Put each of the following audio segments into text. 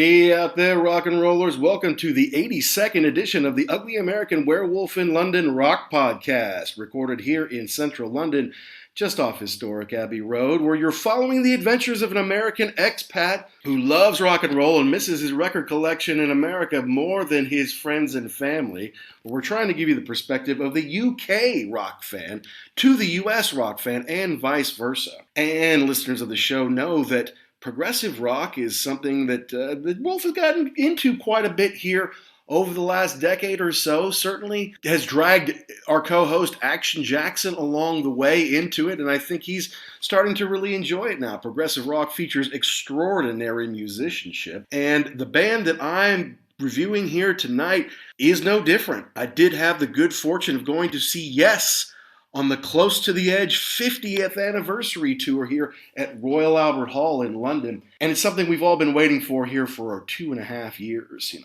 Hey out there, rock and rollers. Welcome to the 82nd edition of the Ugly American Werewolf in London Rock Podcast, recorded here in central London, just off historic Abbey Road, where you're following the adventures of an American expat who loves rock and roll and misses his record collection in America more than his friends and family. We're trying to give you the perspective of the UK rock fan to the US rock fan and vice versa. And listeners of the show know that progressive rock is something that the Wolf has gotten into quite a bit here over the last decade or so. Certainly has dragged our co-host Action Jackson along the way into it, and I think he's starting to really enjoy it now. Progressive rock features extraordinary musicianship, and the band that I'm reviewing here tonight is no different. I did have the good fortune of going to see Yes on the Close to the Edge 50th anniversary tour here at Royal Albert Hall in London. And it's something we've all been waiting for here for 2.5 years.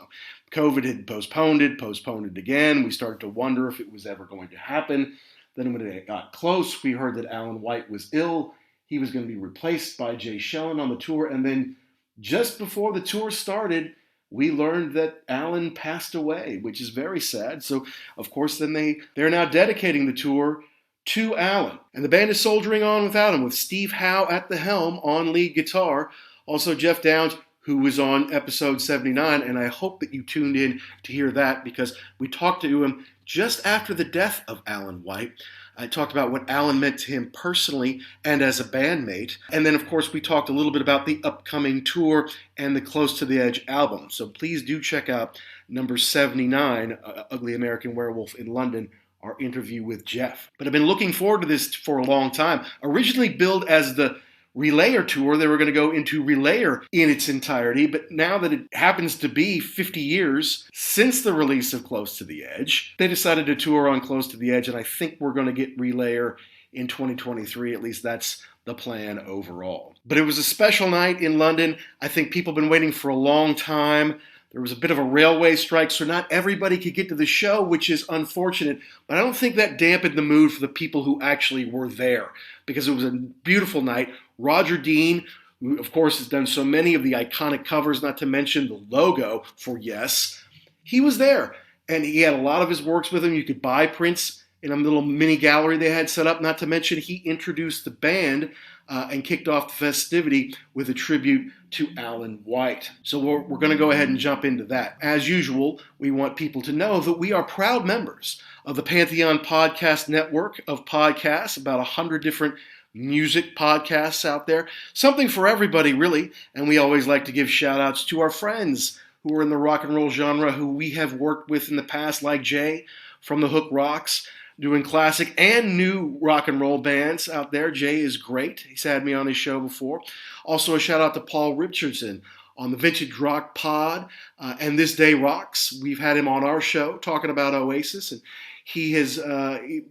COVID had postponed it again. We started to wonder if it was ever going to happen. Then when it got close, we heard that Alan White was ill. He was going to be replaced by Jay Schellen on the tour. And then just before the tour started, we learned that Alan passed away, which is very sad. So, of course, then they're now dedicating the tour to Alan. And the band is soldiering on without him, with Steve Howe at the helm on lead guitar. Also Jeff Downs, who was on episode 79, and I hope that you tuned in to hear that because we talked to him just after the death of Alan White. I talked about what Alan meant to him personally and as a bandmate. And then, of course, we talked a little bit about the upcoming tour and the Close to the Edge album. So please do check out number 79, Ugly American Werewolf in London, our interview with Jeff. But I've been looking forward to this for a long time. Originally billed as the Relayer tour, they were going to go into Relayer in its entirety, but now that it happens to be 50 years since the release of Close to the Edge, they decided to tour on Close to the Edge, and I think we're going to get Relayer in 2023. At least that's the plan overall. But it was a special night in London. I think people have been waiting for a long time. There was a bit of a railway strike, so not everybody could get to the show, which is unfortunate. But I don't think that dampened the mood for the people who actually were there, because it was a beautiful night. Roger Dean, who of course has done so many of the iconic covers, not to mention the logo for Yes, he was there. And he had a lot of his works with him. You could buy prints in a little mini gallery they had set up, not to mention he introduced the band and kicked off the festivity with a tribute to Alan White. So we're going to go ahead and jump into that. As usual, we want people to know that we are proud members of the Pantheon Podcast Network of podcasts, about 100 different music podcasts out there. Something for everybody, really. And we always like to give shout outs to our friends who are in the rock and roll genre who we have worked with in the past, like Jay from the Hook Rocks, doing classic and new rock and roll bands out there. Jay is great. He's had me on his show before. Also a shout out to Paul Richardson on the Vintage Rock Pod and This Day Rocks. We've had him on our show talking about Oasis, and he has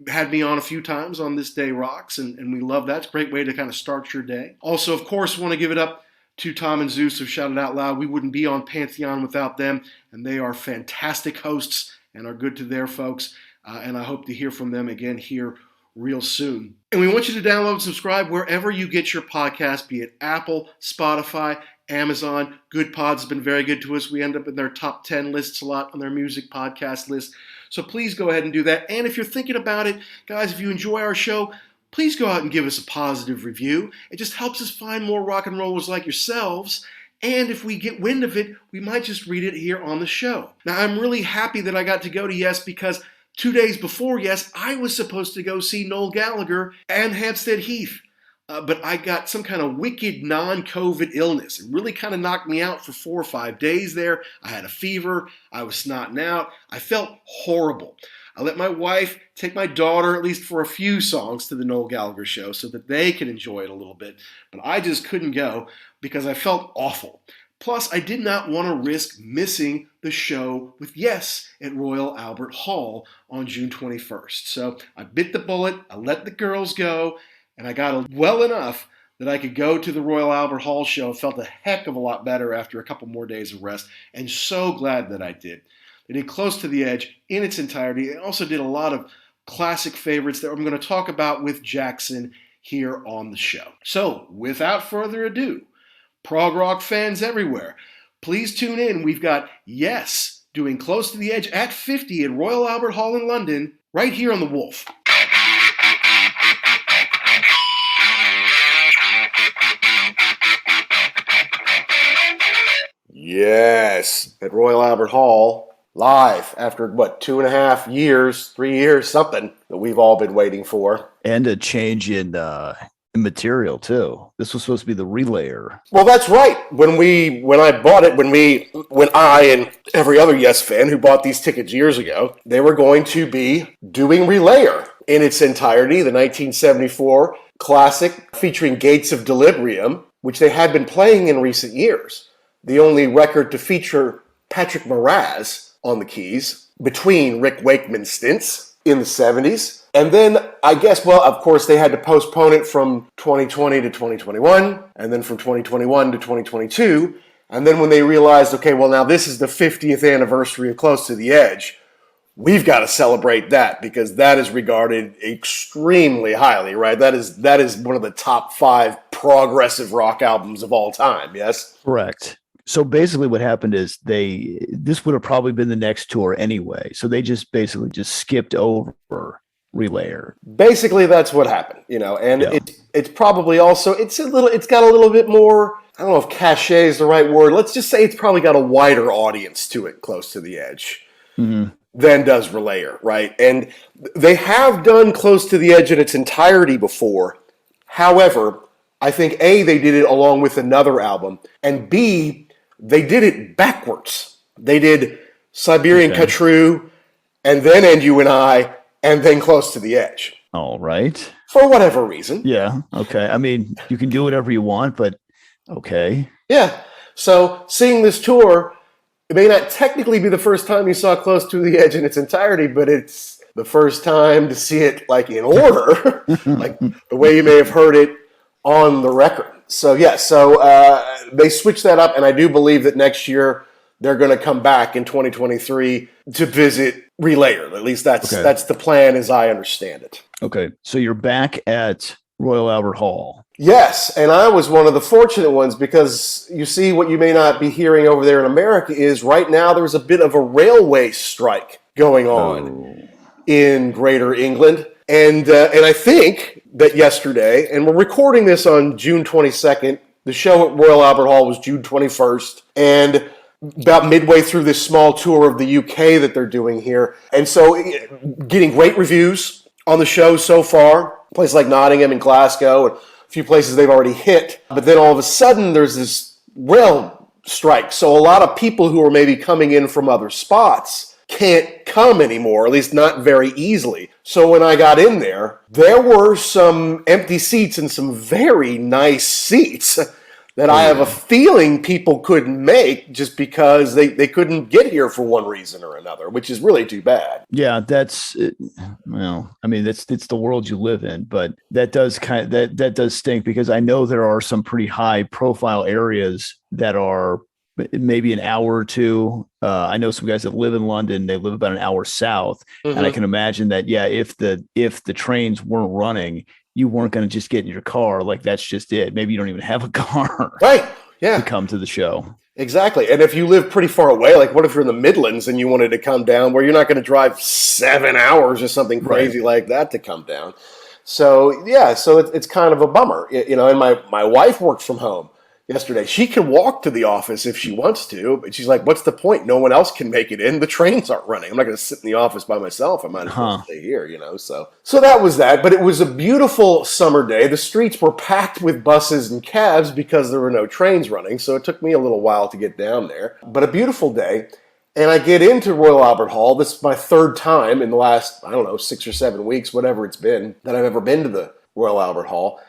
had me on a few times on This Day Rocks, and we love that. It's a great way to kind of start your day. Also, of course, want to give it up to Tom and Zeus who shouted out loud. We wouldn't be on Pantheon without them, and they are fantastic hosts and are good to their folks. And I hope to hear from them again here real soon. And we want you to download and subscribe wherever you get your podcast, be it Apple, Spotify, Amazon. Good Pods has been very good to us. We end up in their top 10 lists a lot on their music podcast list. So please go ahead and do that. And if you're thinking about it, guys, if you enjoy our show, please go out and give us a positive review. It just helps us find more rock and rollers like yourselves. And if we get wind of it, we might just read it here on the show. Now, I'm really happy that I got to go to Yes because 2 days before Yes, I was supposed to go see Noel Gallagher and Hampstead Heath. But I got some kind of wicked non-COVID illness. It really kind of knocked me out for 4 or 5 days there. I had a fever. I was snotting out. I felt horrible. I let my wife take my daughter, at least for a few songs, to the Noel Gallagher show so that they could enjoy it a little bit. But I just couldn't go because I felt awful. Plus, I did not want to risk missing the show with Yes at Royal Albert Hall on June 21st. So I bit the bullet, I let the girls go, and I got well enough that I could go to the Royal Albert Hall show and felt a heck of a lot better after a couple more days of rest, and so glad that I did. They did Close to the Edge in its entirety. They also did a lot of classic favorites that I'm going to talk about with Jackson here on the show. So, without further ado, prog rock fans everywhere, Please tune in. We've got Yes doing Close to the Edge at 50 at Royal Albert Hall in London, right here on The Wolf. Yes, at Royal Albert Hall, live after, 2.5 years, 3 years, something that we've all been waiting for. And a change in material, too. This was supposed to be the relayer. Well, that's right. When I bought it, when I and every other Yes fan who bought these tickets years ago, they were going to be doing Relayer in its entirety, the 1974 classic featuring Gates of Delirium, which they had been playing in recent years. The only record to feature Patrick Moraz on the keys between Rick Wakeman's stints in the 70s. And then I guess, of course, they had to postpone it from 2020 to 2021, and then from 2021 to 2022. And then when they realized, okay, now this is the 50th anniversary of Close to the Edge, we've got to celebrate that because that is regarded extremely highly, right? That is one of the top 5 progressive rock albums of all time, yes? Correct. So basically what happened is this would have probably been the next tour anyway. So they just skipped over Relayer. Basically that's what happened, and it's probably also, it's got a little bit more, I don't know if cachet is the right word. Let's just say it's probably got a wider audience to it, Close to the Edge, than does Relayer, right? And they have done Close to the Edge in its entirety before. However, I think A, they did it along with another album, and B, they did it backwards. They did Siberian Khatru, and then And You and I, and then Close to the Edge. All right. For whatever reason. Yeah, okay. I mean, you can do whatever you want, but okay. Yeah. So seeing this tour, it may not technically be the first time you saw Close to the Edge in its entirety, but it's the first time to see it like in order, like the way you may have heard it on the record. So they switched that up, and I do believe that next year they're going to come back in 2023 to visit Relayer. At least that's the plan as I understand it. Okay, so you're back at Royal Albert Hall. Yes, and I was one of the fortunate ones because you see what you may not be hearing over there in America is right now there's a bit of a railway strike going on in Greater England. And I think that yesterday, and we're recording this on June 22nd, the show at Royal Albert Hall was June 21st, and about midway through this small tour of the UK that they're doing here. And so getting great reviews on the show so far, places like Nottingham and Glasgow, and a few places they've already hit. But then all of a sudden there's this rail strike. So a lot of people who are maybe coming in from other spots can't come anymore, at least not very easily. So when I got in there were some empty seats and some very nice seats that I have a feeling people couldn't make just because they couldn't get here for one reason or another, which is really too bad. Yeah, that's it's the world you live in, but that does that does stink because I know there are some pretty high profile areas that are maybe an hour or two. I know some guys that live in London, they live about an hour south. And I can imagine that, if the trains weren't running, you weren't going to just get in your car. Like, that's just it. Maybe you don't even have a car. Right. Yeah. To come to the show. Exactly. And if you live pretty far away, like what if you're in the Midlands and you wanted to come down where you're not going to drive 7 hours or something crazy like that to come down. So, it's kind of a bummer, and my wife works from home. Yesterday, she can walk to the office if she wants to, but she's like, what's the point? No one else can make it in. The trains aren't running. I'm not going to sit in the office by myself. I might as well stay here, So that was that, but it was a beautiful summer day. The streets were packed with buses and cabs because there were no trains running, so it took me a little while to get down there. But a beautiful day, and I get into Royal Albert Hall. This is my third time in the last, 6 or 7 weeks, whatever it's been, that I've ever been to the Royal Albert Hall.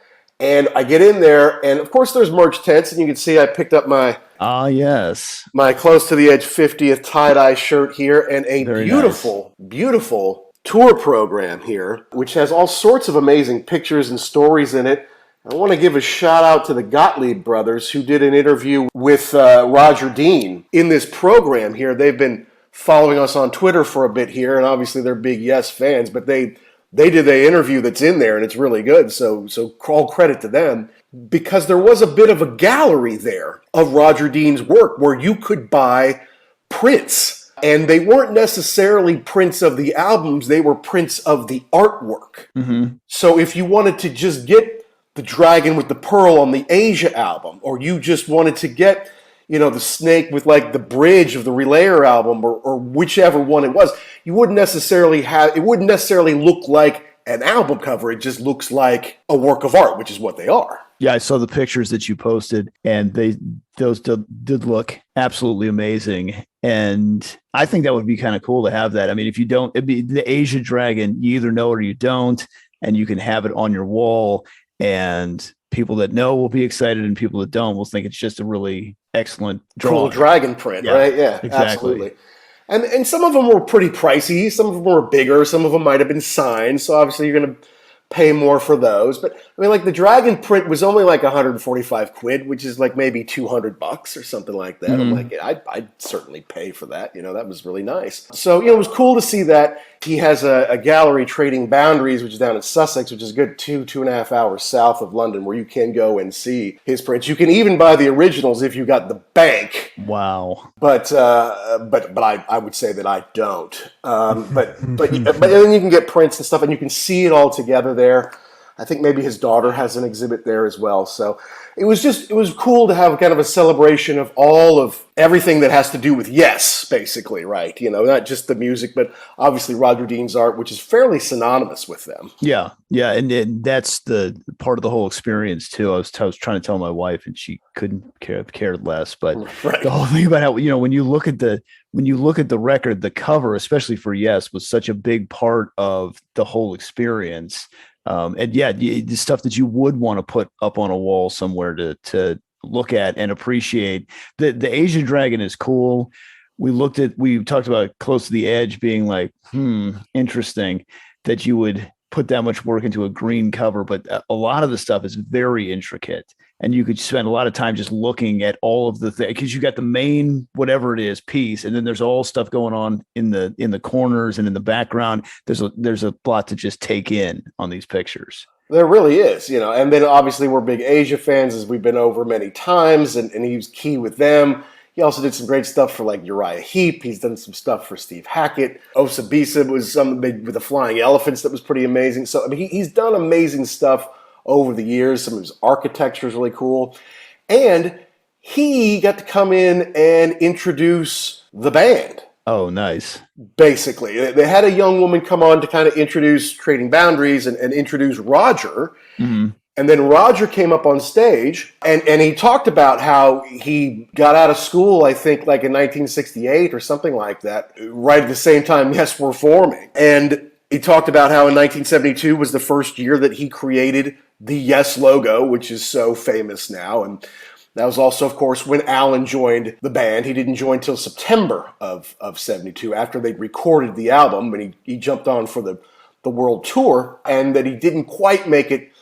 And I get in there, and of course there's merch tents, and you can see I picked up my my Close to the Edge 50th tie-dye shirt here, and a beautiful tour program here, which has all sorts of amazing pictures and stories in it. I want to give a shout out to the Gottlieb brothers who did an interview with Roger Dean in this program here. They've been following us on Twitter for a bit here, and obviously they're big Yes fans, but they they did the interview that's in there, and it's really good. So all credit to them, because there was a bit of a gallery there of Roger Dean's work where you could buy prints. And they weren't necessarily prints of the albums, they were prints of the artwork. Mm-hmm. So if you wanted to just get the Dragon with the Pearl on the Asia album, or you just wanted to get, the snake with like the bridge of the Relayer album, or whichever one it was, it wouldn't necessarily look like an album cover. It just looks like a work of art, which is what they are. Yeah, I saw the pictures that you posted, and those did look absolutely amazing. And I think that would be kind of cool to have that. I mean, if you don't, it'd be the Asia Dragon, you either know or you don't, and you can have it on your wall, and people that know will be excited, and people that don't will think it's just a really excellent drawing. Cool dragon print, right? Yeah, exactly. Absolutely. And some of them were pretty pricey. Some of them were bigger. Some of them might have been signed. So obviously you're going to pay more for those. But I mean, like the dragon print was only like 145 quid, which is like maybe $200 or something like that. I'm like, I'd certainly pay for that. That was really nice. So, it was cool to see that. He has a gallery, Trading Boundaries, which is down in Sussex, which is a good 2.5 hours south of London, where you can go and see his prints. You can even buy the originals if you got the bank. Wow. But I would say that I don't. But then you can get prints and stuff, and you can see it all together there. I think maybe his daughter has an exhibit there as well. So it was cool to have kind of a celebration of all of everything that has to do with Yes, basically, right? Not just the music, but obviously Roger Dean's art, which is fairly synonymous with them. Yeah, and that's the part of the whole experience too. I was trying to tell my wife, and she couldn't have cared less. But The whole thing about how when you look at the record, the cover, especially for Yes, was such a big part of the whole experience. The stuff that you would want to put up on a wall somewhere to look at and appreciate. The Asian Dragon is cool. We talked about Close to the Edge being like, interesting that you would put that much work into a green cover, but a lot of the stuff is very intricate. And you could spend a lot of time just looking at all of the things, because you got the main, whatever it is, piece, and then there's all stuff going on in the corners and in the background. There's a lot to just take in on these pictures. There really is, and then obviously we're big Asia fans, as we've been over many times, and he was key with them. He also did some great stuff for like Uriah Heep. He's done some stuff for Steve Hackett. Osa Bisa was some big with the flying elephants that was pretty amazing. So I mean, he's done amazing stuff over the years. Some of his architecture is really cool. And he got to come in and introduce the band. Oh, nice. Basically. They had a young woman come on to kind of introduce Trading Boundaries and introduce Roger. Mm-hmm. And then Roger came up on stage, and he talked about how he got out of school, I think, like in 1968 or something like that, right at the same time Yes were forming. And he talked about how in 1972 was the first year that he created the Yes logo, which is so famous now. And that was also, of course, when Alan joined the band. He didn't join till September of 72, after they'd recorded the album, and he jumped on for the world tour, and that he didn't quite make it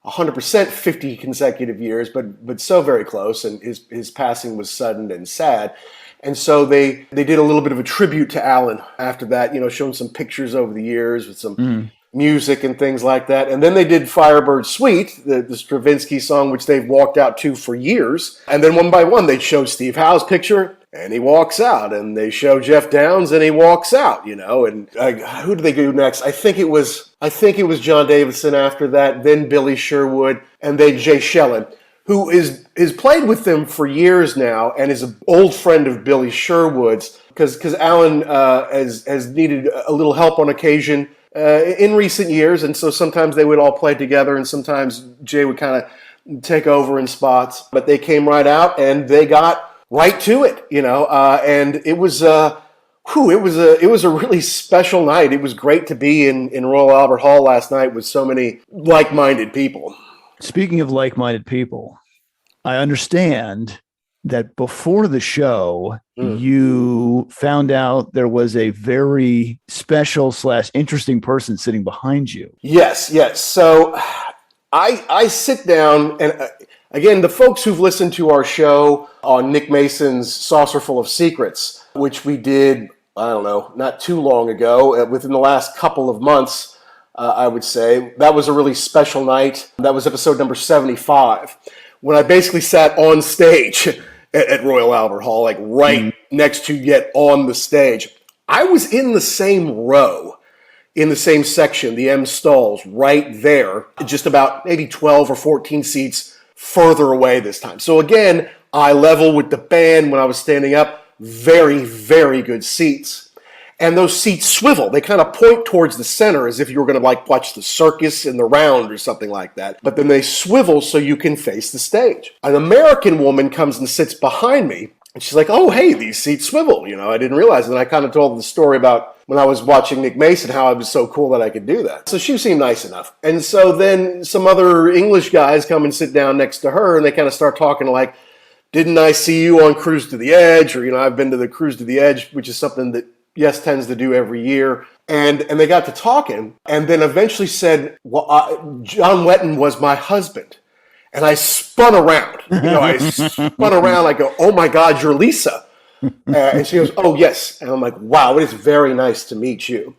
100% 50 consecutive years, but so very close, and his passing was sudden and sad. And so they did a little bit of a tribute to Alan after that, showing some pictures over the years with some music and things like that. And then they did Firebird Suite, the Stravinsky song, which they've walked out to for years. And then one by one, they'd show Steve Howe's picture, and he walks out. And they show Jeff Downes, and he walks out, And who did they do next? I think it was John Davidson after that, then Billy Sherwood, and then Jay Schellen, who is played with them for years now and is an old friend of Billy Sherwood's, because Alan has needed a little help on occasion in recent years, and so sometimes they would all play together, and sometimes Jay would kind of take over in spots. But they came right out and they got right to it, and it was a really special night. It was great to be in Royal Albert Hall last night with so many like-minded people. Speaking of like-minded people, I understand that before the show, you found out there was a very special / interesting person sitting behind you. Yes. So I sit down, and again, the folks who've listened to our show on Nick Mason's Saucerful of Secrets, which we did, I don't know, not too long ago, within the last couple of months, I would say. That was a really special night. That was episode number 75, when I basically sat on stage at Royal Albert Hall, like right next to, yet on the stage. I was in the same row, in the same section, the M stalls, right there, just about maybe 12 or 14 seats further away this time. So again, eye level with the band when I was standing up, very, very good seats. And those seats swivel. They kind of point towards the center as if you were going to like watch the circus in the round or something like that. But then they swivel so you can face the stage. An American woman comes and sits behind me. And she's like, oh, hey, these seats swivel. You know, I didn't realize. And I kind of told the story about when I was watching Nick Mason, how I was so cool that I could do that. So she seemed nice enough. And so then some other English guys come and sit down next to her, and they kind of start talking like, didn't I see you on Cruise to the Edge? Or, you know, I've been to the Cruise to the Edge, which is something that Yes tends to do every year. And they got to talking, and then eventually said, well, John Wetton was my husband. And I spun around. You know, I spun around. I go, oh, my God, you're Lisa. And she goes, oh, yes. And I'm like, wow, it is very nice to meet you.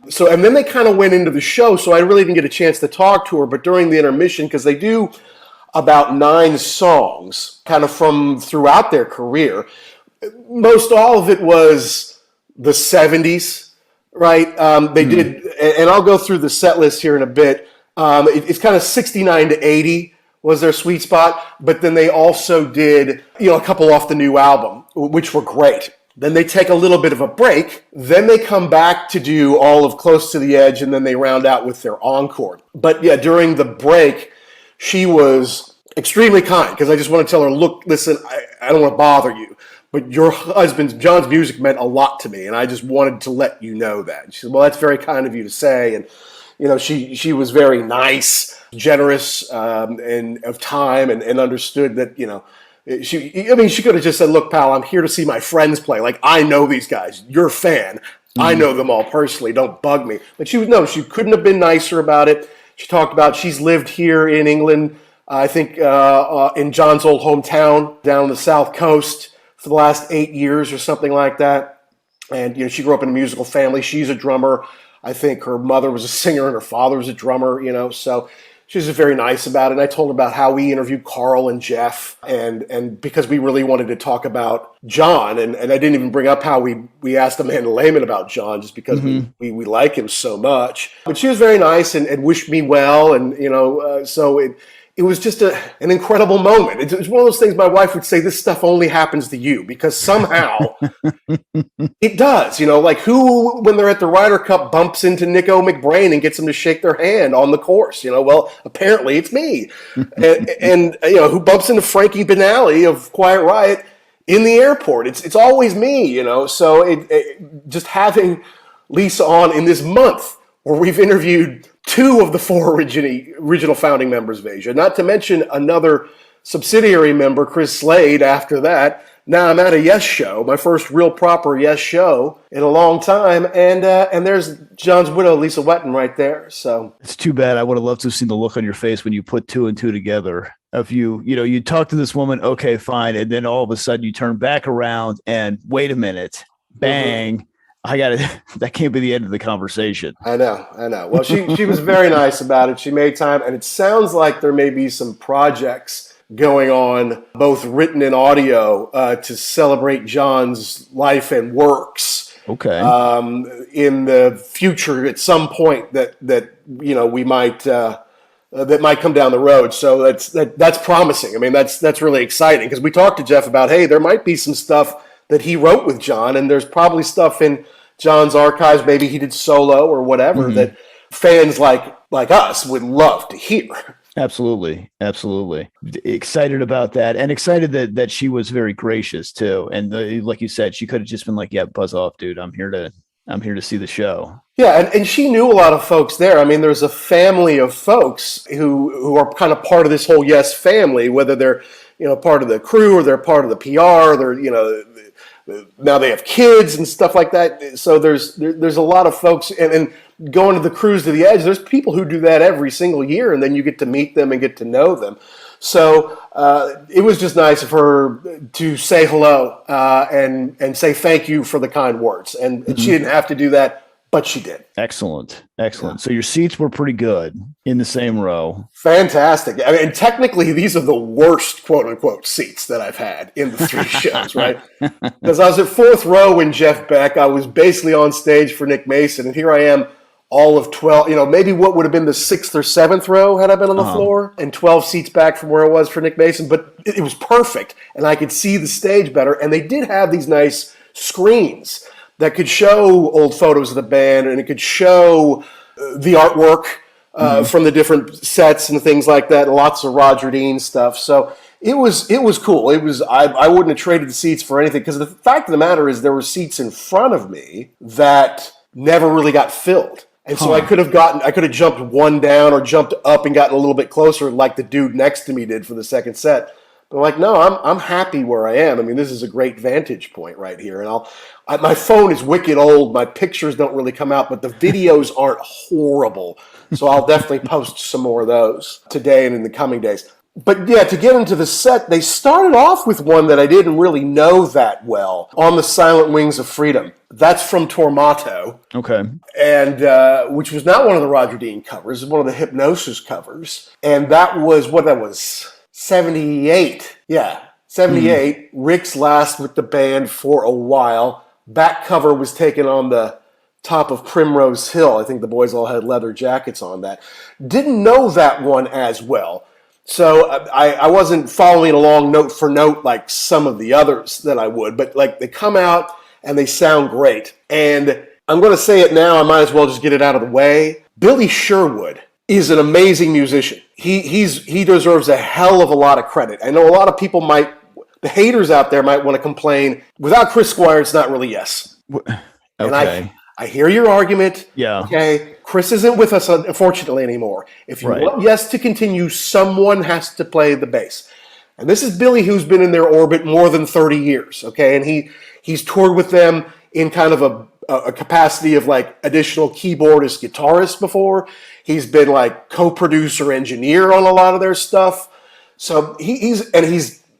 So, and then they kind of went into the show, so I really didn't get a chance to talk to her. But during the intermission, because they do about 9 songs kind of from throughout their career, most all of it was the 70s, right? They did, and I'll go through the set list here in a bit. It's kind of 69 to 80 was their sweet spot, but then they also did, you know, a couple off the new album, which were great. Then they take a little bit of a break. Then they come back to do all of Close to the Edge, and then they round out with their encore. But yeah, during the break, she was extremely kind, because I just want to tell her, look, listen, I don't want to bother you, but your husband, John's music meant a lot to me, and I just wanted to let you know that. And she said, well, that's very kind of you to say. And, you know, she was very nice, generous, and of time, and understood that, you know, she could have just said, look, pal, I'm here to see my friends play. Like, I know these guys. You're a fan. I know them all personally. Don't bug me. But she couldn't have been nicer about it. She talked about she's lived here in England, I think in John's old hometown down on the South Coast for the last 8 years or something like that. And, you know, she grew up in a musical family. She's a drummer. I think her mother was a singer and her father was a drummer, you know. So she was just very nice about it. And I told her about how we interviewed Carl and Jeff, and because we really wanted to talk about John. And I didn't even bring up how we asked Amanda Lehman about John, just because we like him so much. But she was very nice and wished me well. And, you know, so it was just an incredible moment. It's one of those things my wife would say, this stuff only happens to you, because somehow it does. You know, like who, when they're at the Ryder Cup, bumps into Nico McBrain and gets them to shake their hand on the course? You know, well, apparently it's me. and you know, who bumps into Frankie Benali of Quiet Riot in the airport? It's always me, you know. So it just having Lisa on in this month where we've interviewed 2 of the 4 original founding members of Asia, not to mention another subsidiary member, Chris Slade, after that. Now I'm at a Yes show, my first real proper Yes show in a long time, and there's John's widow, Lisa Wetton, right there. So it's too bad. I would have loved to have seen the look on your face when you put 2 and 2 together. If you talk to this woman, okay, fine, and then all of a sudden you turn back around and wait a minute, bang. That can't be the end of the conversation. I know. Well, she was very nice about it. She made time, and it sounds like there may be some projects going on, both written and audio, to celebrate John's life and works. Okay. In the future, at some point that you know we might that might come down the road. So that's promising. I mean, that's really exciting, because we talked to Jeff about, hey, there might be some stuff that he wrote with John, and there's probably stuff in John's archives, maybe he did solo or whatever, that fans like us would love to hear. Absolutely. Excited about that, and excited that she was very gracious too. And like you said, she could have just been like, yeah, buzz off, dude. I'm here to see the show. Yeah, and she knew a lot of folks there. I mean, there's a family of folks who are kind of part of this whole Yes family, whether they're, you know, part of the crew or they're part of the PR. They're, you know, now they have kids and stuff like that. So there's a lot of folks, and going to the Cruise to the Edge, there's people who do that every single year, and then you get to meet them and get to know them. So it was just nice of her to say hello and say thank you for the kind words. And she didn't have to do that but she did. Excellent. So your seats were pretty good in the same row. Fantastic. I mean, technically, these are the worst, quote unquote, seats that I've had in the 3 shows, right? Because I was at 4th row when Jeff Beck, I was basically on stage for Nick Mason, and here I am, all of 12, maybe what would have been the 6th or 7th row had I been on the floor, and 12 seats back from where I was for Nick Mason, but it was perfect, and I could see the stage better, and they did have these nice screens that could show old photos of the band, and it could show the artwork from the different sets and things like that, and lots of Roger Dean stuff. So it was cool. I wouldn't have traded the seats for anything, because the fact of the matter is there were seats in front of me that never really got filled. And so I could have jumped one down or jumped up and gotten a little bit closer like the dude next to me did for the second set. But I'm like, no, I'm happy where I am. I mean, this is a great vantage point right here. And my phone is wicked old. My pictures don't really come out, but the videos aren't horrible. So I'll definitely post some more of those today and in the coming days. But yeah, to get into the set, they started off with one that I didn't really know that well, On the Silent Wings of Freedom. That's from Tormato. Okay. And which was not one of the Roger Dean covers, it was one of the Hypnosis covers. And that was 78. Yeah, 78. Rick's last with the band for a while. Back cover was taken on the top of Primrose Hill. I think the boys all had leather jackets on that. Didn't know that one as well. So I wasn't following along note for note like some of the others that I would, but like they come out and they sound great. And I'm going to say it now, I might as well just get it out of the way. Billy Sherwood is an amazing musician. He deserves a hell of a lot of credit. I know a lot of people the haters out there might want to complain, without Chris Squire, it's not really yes. Okay. And I hear your argument. Yeah. Okay. Chris isn't with us, unfortunately, anymore. If you want Yes to continue, someone has to play the bass. And this is Billy, who's been in their orbit more than 30 years. Okay. And he's toured with them in kind of a capacity of like additional keyboardist, guitarist before. He's been like co-producer, engineer on a lot of their stuff. So he's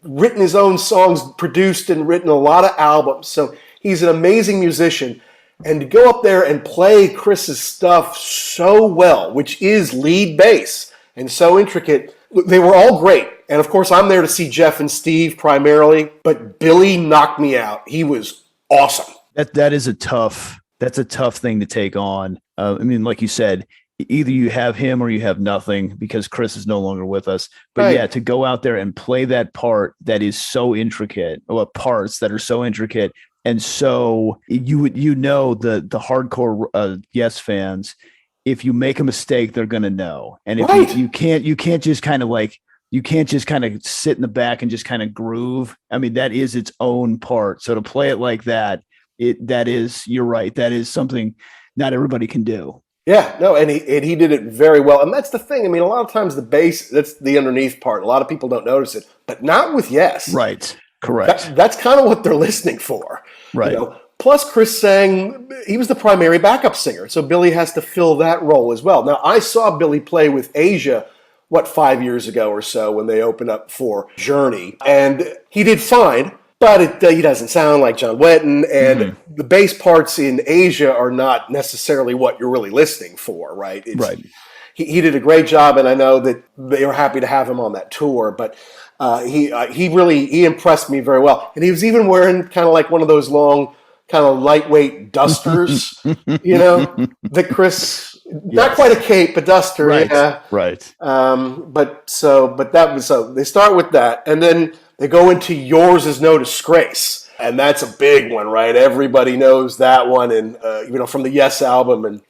written his own songs, produced and written a lot of albums. So he's an amazing musician. And to go up there and play Chris's stuff so well, which is lead bass and so intricate, they were all great. And of course, I'm there to see Jeff and Steve primarily, but Billy knocked me out. He was awesome. That's a tough thing to take on. I mean, like you said, either you have him or you have nothing, because Chris is no longer with us. But yeah, to go out there and play that part that is so intricate, or parts that are so intricate. And so the hardcore Yes fans, if you make a mistake, they're going to know. And if you can't just kind of sit in the back and just kind of groove. I mean, that is its own part. So to play it like that, you're right. That is something not everybody can do. Yeah, no, and he did it very well. And that's the thing. I mean, a lot of times the bass, that's the underneath part. A lot of people don't notice it, but not with Yes. Right. Correct. That's kind of what they're listening for. Right. Plus, Chris sang, he was the primary backup singer, so Billy has to fill that role as well. Now, I saw Billy play with Asia, 5 years ago or so, when they opened up for Journey, and he did fine, but he doesn't sound like John Wetton, and the bass parts in Asia are not necessarily what you're really listening for, right? Right. He did a great job, and I know that they were happy to have him on that tour, but he impressed me very well. And he was even wearing kind of like one of those long, kind of lightweight dusters, that Chris, not quite a cape, but duster. Right. Yeah. Right. But that was, so they start with that, and then they go into Yours Is No Disgrace. And that's a big one, right? Everybody knows that one, and from the Yes album, and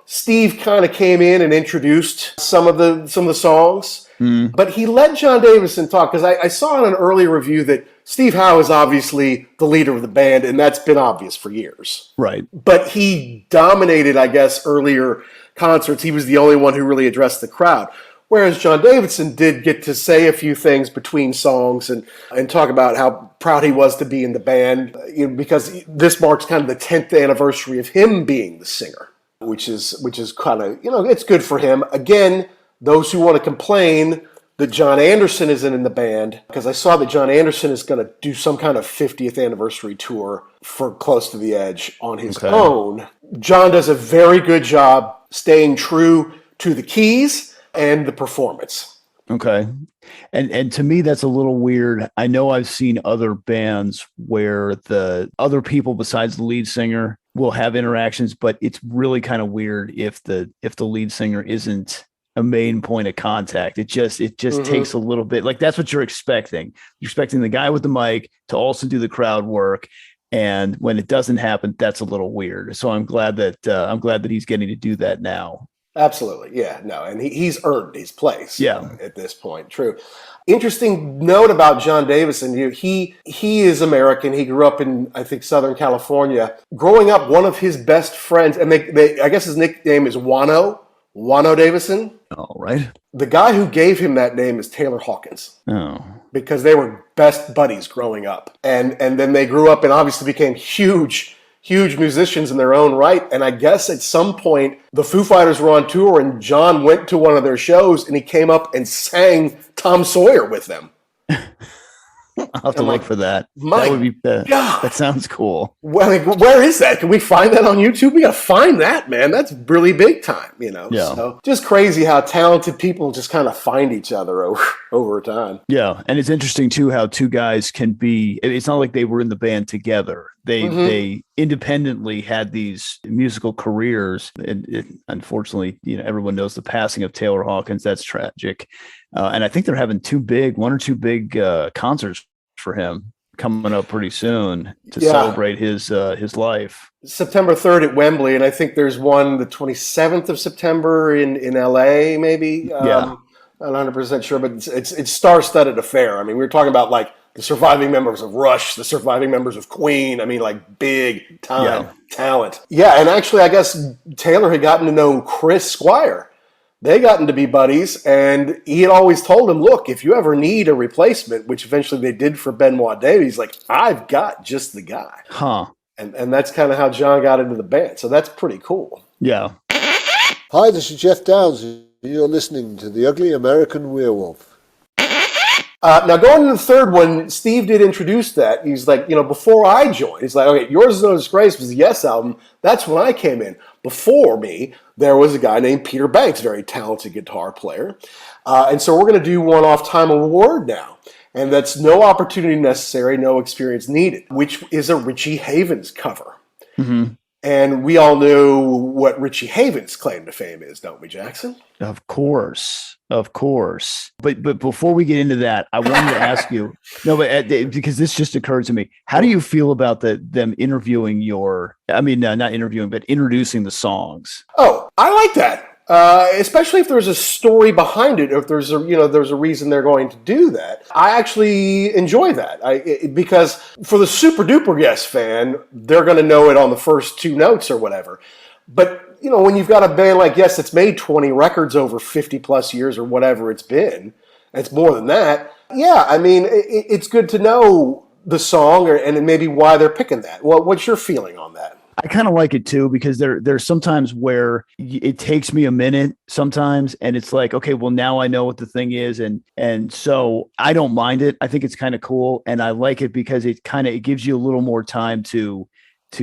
Steve kind of came in and introduced some of the songs, but he let John Davison talk, because I saw in an early review that Steve Howe is obviously the leader of the band, and that's been obvious for years. Right. But he dominated, I guess, earlier concerts. He was the only one who really addressed the crowd. Whereas John Davidson did get to say a few things between songs and talk about how proud he was to be in the band, because this marks kind of the 10th anniversary of him being the singer, which is kind of, it's good for him. Again, those who want to complain that John Anderson isn't in the band, because I saw that John Anderson is going to do some kind of 50th anniversary tour for Close to the Edge on his own. John does a very good job staying true to the keys and the performance. Okay. And to me, that's a little weird. I know I've seen other bands where the other people besides the lead singer will have interactions, but it's really kind of weird if the lead singer isn't a main point of contact. It just takes a little bit, like that's what you're expecting. You're expecting the guy with the mic to also do the crowd work. And when it doesn't happen, that's a little weird. So I'm glad that he's getting to do that now. Absolutely. Yeah, no. And he's earned his place at this point. True. Interesting note about John Davison. He is American. He grew up in, I think, Southern California. Growing up, one of his best friends, and I guess his nickname is Wano Davison. All right. The guy who gave him that name is Taylor Hawkins. Oh. Because they were best buddies growing up. And then they grew up and obviously became huge musicians in their own right. And I guess at some point, the Foo Fighters were on tour and John went to one of their shows and he came up and sang Tom Sawyer with them. I'll have to look for that. My that would be God. That sounds cool. Well, where is that? Can we find that on YouTube? We got to find that, man. That's really big time, Yeah. So just crazy how talented people just kind of find each other over time. Yeah. And it's interesting too, how two guys can be, it's not like they were in the band together. They independently had these musical careers. And unfortunately, everyone knows the passing of Taylor Hawkins. That's tragic. And I think they're having one or two big concerts for him coming up pretty soon to celebrate his life. September 3rd at Wembley, and I think there's one the 27th of September in LA, maybe. I'm not 100% sure, but it's star-studded affair. I mean, we were talking about like the surviving members of Rush, the surviving members of Queen. I mean, like big time talent. Yeah, and actually, I guess Taylor had gotten to know Chris Squire. They gotten to be buddies, and he had always told him, look, if you ever need a replacement, which eventually they did for Benoit Davies, like, I've got just the guy. Huh. And that's kind of how John got into the band. So that's pretty cool. Yeah. Hi, this is Jeff Downs. You're listening to The Ugly American Werewolf. Now, going to the third one, Steve did introduce that. He's like, before I joined, he's like, okay, Yours Is No Disgrace was the Yes album. That's when I came in. Before me, there was a guy named Peter Banks, very talented guitar player. And so we're going to do one off Time Award now. And that's No Opportunity Necessary, No Experience Needed, which is a Richie Havens cover. Mm-hmm. And we all know what Richie Havens' claim to fame is, don't we, Jackson? Of course. But before we get into that, I wanted to ask you, because this just occurred to me. How do you feel about them interviewing not interviewing, but introducing the songs? Oh, I like that. Especially if there's a story behind it, or if there's a reason they're going to do that. I actually enjoy that because for the super duper Yes fan, they're going to know it on the first two notes or whatever. But when you've got a band like Yes that's made 20 records over 50 plus years or whatever it's been, it's more than that. Yeah, I mean, it's good to know the song and maybe why they're picking that. Well, what's your feeling on that? I kind of like it too, because there's sometimes where it takes me a minute sometimes, and it's like, okay, well, now I know what the thing is, and so I don't mind it. I think it's kind of cool, and I like it because it gives you a little more time to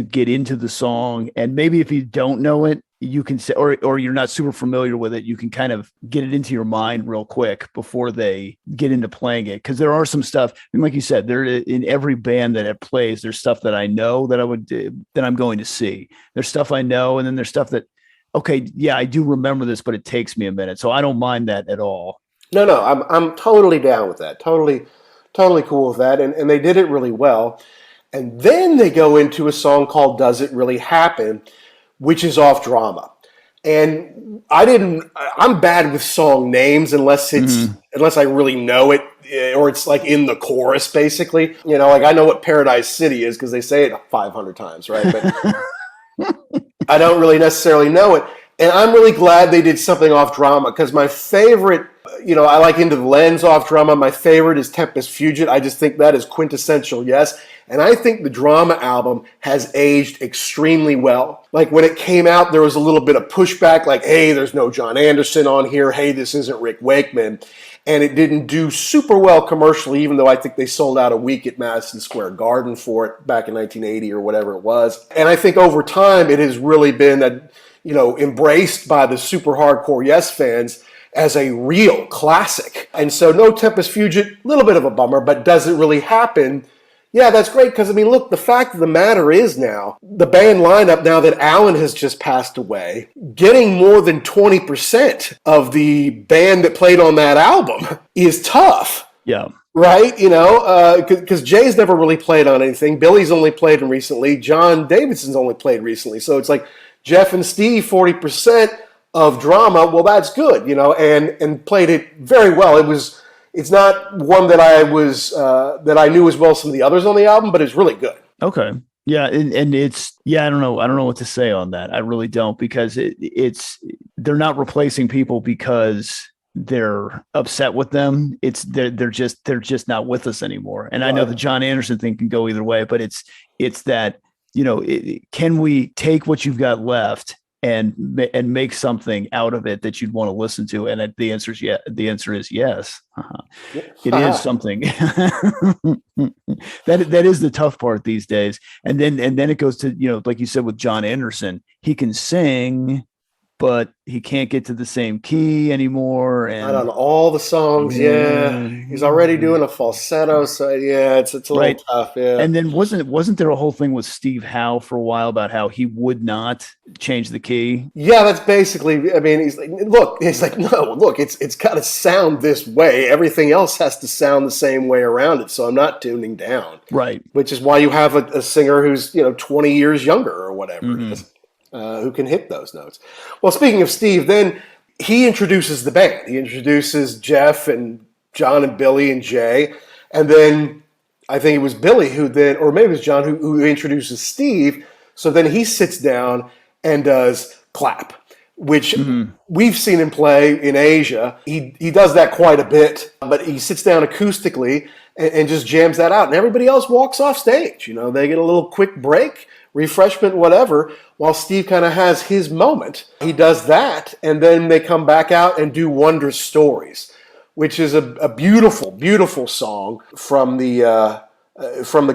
get into the song, and maybe if you don't know it, you can say, or you're not super familiar with it, you can kind of get it into your mind real quick before they get into playing it. Because there are some stuff, and like you said, there in every band that it plays, there's stuff that I know that I'm going to see. There's stuff I know, and then there's stuff that, okay, yeah, I do remember this, but it takes me a minute, so I don't mind that at all. No, I'm totally down with that. Totally cool with that, and they did it really well. And then they go into a song called "Does It Really Happen," which is off Drama. And I'm bad with song names unless I really know it, or it's like in the chorus, basically. Like I know what Paradise City is because they say it 500 times, right? But I don't really necessarily know it. And I'm really glad they did something off Drama, because my favorite, I like Into the Lens off drama. My favorite is Tempest Fugit. I just think that is quintessential Yes. And I think the drama album has aged extremely well. Like when it came out, there was a little bit of pushback, like, hey, there's no John Anderson on here. Hey, this isn't Rick Wakeman. And it didn't do super well commercially, even though I think they sold out a week at Madison Square Garden for it back in 1980 or whatever it was. And I think over time, it has really been, embraced by the super hardcore Yes fans as a real classic. And so no Tempest Fugit, a little bit of a bummer, but does it really happen? Yeah, that's great because, look, the fact of the matter is now, the band lineup, now that Alan has just passed away, getting more than 20% of the band that played on that album is tough. Yeah. Right? Because Jay's never really played on anything. Billy's only played recently. John Davidson's only played recently. So it's like Jeff and Steve, 40% of drama. Well, that's good, and played it very well. It's not one that I knew as well as some of the others on the album, but it's really good. Okay. Yeah. And it's, I don't know. I don't know what to say on that. I really don't, because they're not replacing people because they're upset with them. They're just not with us anymore. And I know the John Anderson thing can go either way, but it's that, can we take what you've got left and make something out of it that you'd want to listen to? And the answer is yes. The answer is yes. It is something. that is the tough part these days. And then it goes to, like you said with John Anderson, he can sing, but he can't get to the same key anymore. And not on all the songs. Yeah. He's already doing a falsetto. So yeah, it's a little tough. Yeah. And then wasn't there a whole thing with Steve Howe for a while about how he would not change the key? Yeah, that's basically, he's like, no, it's got to sound this way. Everything else has to sound the same way around it. So I'm not tuning down. Right. Which is why you have a singer who's, 20 years younger or whatever. Mm-hmm. Who can hit those notes. Well, speaking of Steve, then he introduces the band. He introduces Jeff and John and Billy and Jay. And then I think it was Billy who then, or maybe it was John who introduces Steve. So then he sits down and does Clap, which we've seen him play in Asia. He does that quite a bit, but he sits down acoustically and just jams that out. And everybody else walks off stage. They get a little quick break, refreshment, whatever, while Steve kind of has his moment. He does that, and then they come back out and do Wondrous Stories, which is a beautiful, beautiful song from the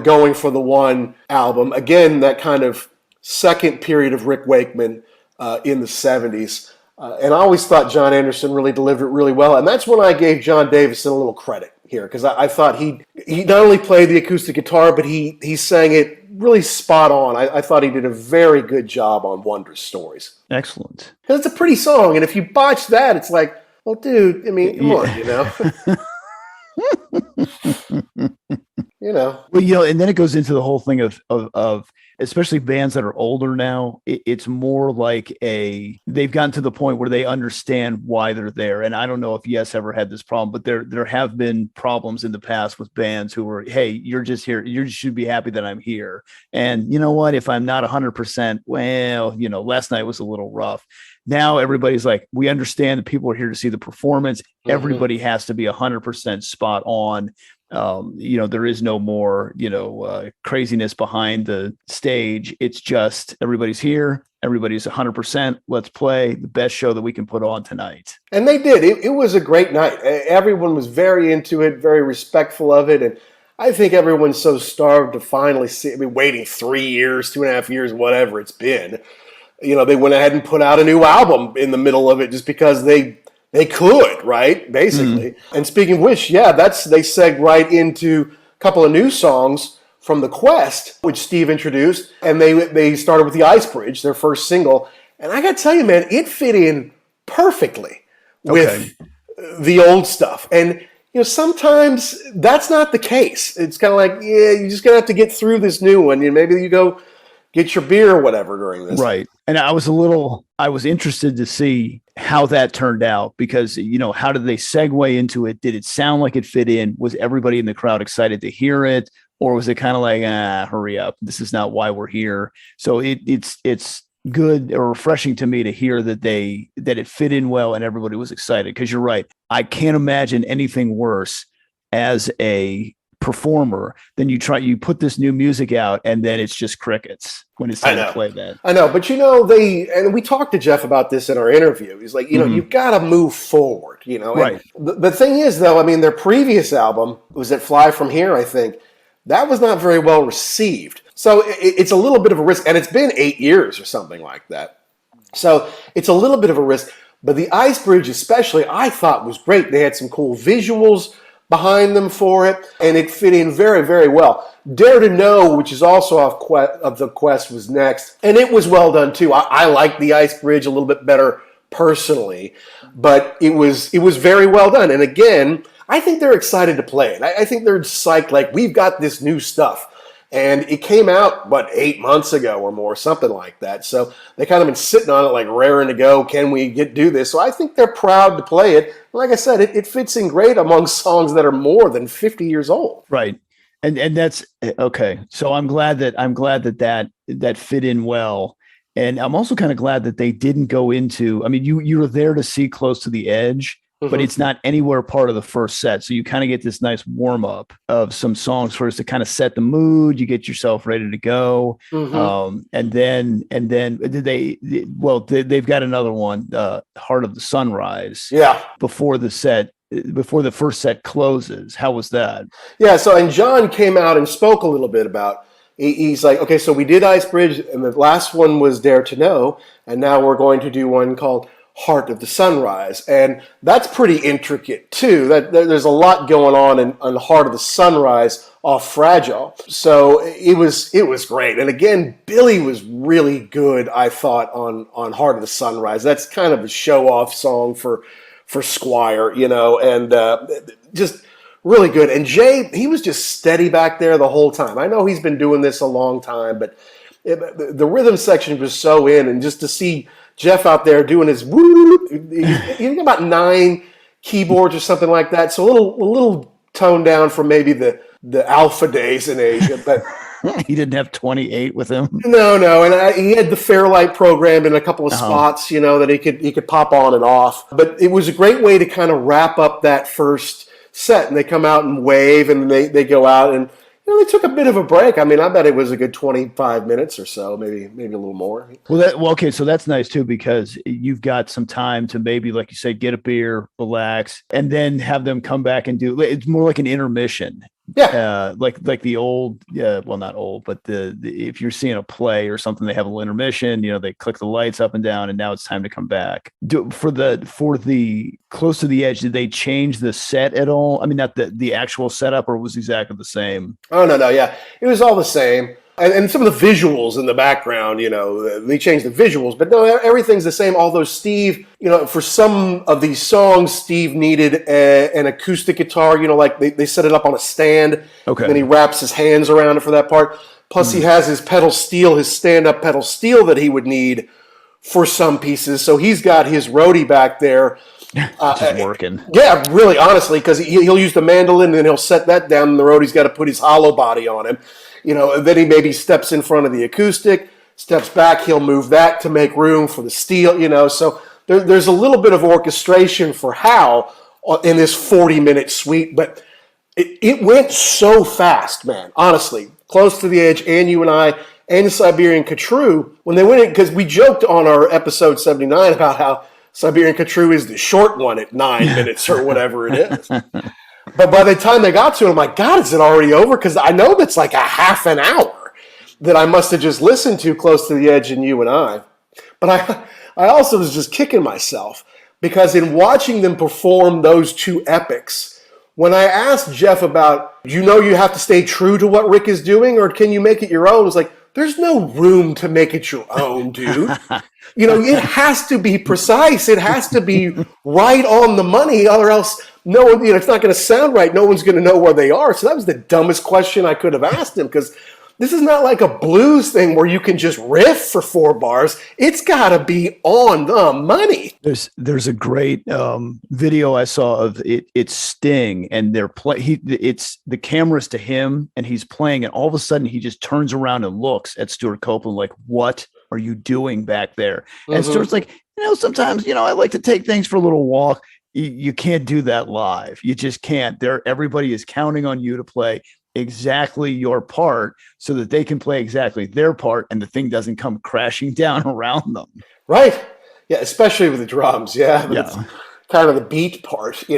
Going for the One album. Again, that kind of second period of Rick Wakeman in the 70s. And I always thought John Anderson really delivered it really well. And that's when I gave John Davidson a little credit here, because I thought he not only played the acoustic guitar, but he sang it really spot on. I thought he did a very good job on Wondrous Stories. Excellent. Because it's a pretty song, and if you botch that, it's like, well, dude, come on, Well, and then it goes into the whole thing of especially bands that are older now. It's more like they've gotten to the point where they understand why they're there. And I don't know if Yes ever had this problem, but there have been problems in the past with bands who were, hey, you're just here. You should be happy that I'm here. And you know what? If I'm not 100%, well, last night was a little rough. Now everybody's like, we understand that people are here to see the performance. Mm-hmm. Everybody has to be 100% spot on. There is no more, craziness behind the stage. It's just everybody's here. Everybody's 100%. Let's play the best show that we can put on tonight. And they did. It was a great night. Everyone was very into it, very respectful of it. And I think everyone's so starved to finally see. Waiting 3 years, 2.5 years, whatever it's been. They went ahead and put out a new album in the middle of it just because they could, right? Basically. And speaking of which, they seg right into a couple of new songs from The Quest, which Steve introduced. And they started with The Ice Bridge, their first single. And I got to tell you, man, it fit in perfectly with the old stuff. And, sometimes that's not the case. It's kind of like, you're just going to have to get through this new one. Maybe you go get your beer or whatever during this. Right. And I was interested to see how that turned out, because, how did they segue into it? Did it sound like it fit in? Was everybody in the crowd excited to hear it? Or was it kind of like, hurry up, this is not why we're here? So it's good or refreshing to me to hear that it fit in well and everybody was excited. Because you're right, I can't imagine anything worse as a performer than you put this new music out and then it's just crickets when it's time to play that. I know, but and we talked to Jeff about this in our interview. He's like, you've got to move forward, Right. The thing is, though, I mean, their previous album was at Fly From Here, I think. That was not very well received. So it's a little bit of a risk, and it's been 8 years or something like that. So it's a little bit of a risk. But the Ice Bridge especially, I thought was great. They had some cool visuals behind them for it, and it fit in very, very well. Dare to Know, which is also of the Quest, was next, and it was well done too. I liked the Ice Bridge a little bit better personally, but it was very well done. And again, I think they're excited to play it. I think they're psyched, like, we've got this new stuff. And it came out, 8 months ago or more, something like that. So they kind of been sitting on it, like raring to go. Can we do this? So I think they're proud to play it. Like I said, it fits in great among songs that are more than 50 years old. Right. And that's okay. So I'm glad that fit in well. And I'm also kind of glad that they didn't go into, I mean, you were there to see Close to the Edge, but it's not anywhere part of the first set. So you kind of get this nice warm up of some songs first to kind of set the mood. You get yourself ready to go. And then they've got another one, Heart of the Sunrise. Yeah. Before the first set closes. How was that? Yeah. So, and John came out and spoke a little bit about, he's like, okay, so we did Ice Bridge and the last one was Dare to Know. And now we're going to do one called Heart of the Sunrise, and that's pretty intricate too. There's a lot going on Heart of the Sunrise off Fragile, so it was great. And again, Billy was really good, I thought, on Heart of the Sunrise. That's kind of a show off song for Squire, and just really good. And Jay, he was just steady back there the whole time. I know he's been doing this a long time, but the rhythm section was so in, and just to see Jeff out there doing his woo, he's about 9 keyboards or something like that. So a little toned down from maybe the alpha days in Asia, but he didn't have 28 with him. No, and he had the Fairlight programmed in a couple of spots, that he could pop on and off. But it was a great way to kind of wrap up that first set, and they come out and wave, and they go out and. They took a bit of a break. I mean, I bet it was a good 25 minutes or so, maybe a little more. Okay, so that's nice too, because you've got some time to maybe, like you say, get a beer, relax, and then have them come back and do. It's more like an intermission. Yeah, like the old, well, not old, but the if you're seeing a play or something, they have a little intermission. They click the lights up and down, and now it's time to come back. For the Close to the Edge, did they change the set at all? I mean, not the actual setup, or was exactly the same? Oh no, yeah, it was all the same. And some of the visuals in the background, they changed the visuals, but no, everything's the same. Although Steve, for some of these songs, Steve needed an acoustic guitar, like they set it up on a stand. Okay. And then he wraps his hands around it for that part. Plus he has his pedal steel, his stand-up pedal steel that he would need for some pieces. So he's got his roadie back there. Just working. Yeah, really, honestly, because he'll use the mandolin and then he'll set that down and the roadie's got to put his hollow body on him. And then he maybe steps in front of the acoustic, steps back, he'll move that to make room for the steel, so there's a little bit of orchestration for Hal in this 40-minute suite, but it went so fast, man, honestly. Close to the Edge, and You and I, and Siberian Khatru, when they went in, because we joked on our episode 79 about how Siberian Khatru is the short one at 9 minutes or whatever it is. But by the time they got to it, I'm like, God, is it already over? Because I know that's like a half an hour that I must have just listened to Close to the Edge and You and I. But I also was just kicking myself because in watching them perform those two epics, when I asked Jeff about, you have to stay true to what Rick is doing, or can you make it your own? It's like, there's no room to make it your own, dude. It has to be precise. It has to be right on the money, or else no one, it's not going to sound right. No one's going to know where they are. So that was the dumbest question I could have asked him, because this is not like a blues thing where you can just riff for 4 bars. It's got to be on the money. There's a great video I saw of it. It's Sting, and it's the camera's to him, and he's playing, and all of a sudden he just turns around and looks at Stuart Copeland like, "What are you doing back there? And Stuart's like, sometimes, I like to take things for a little walk. You can't do that live. You just can't. Everybody is counting on you to play exactly your part so that they can play exactly their part and the thing doesn't come crashing down around them. Right. Yeah, especially with the drums. Yeah. It's kind of the beat part, It's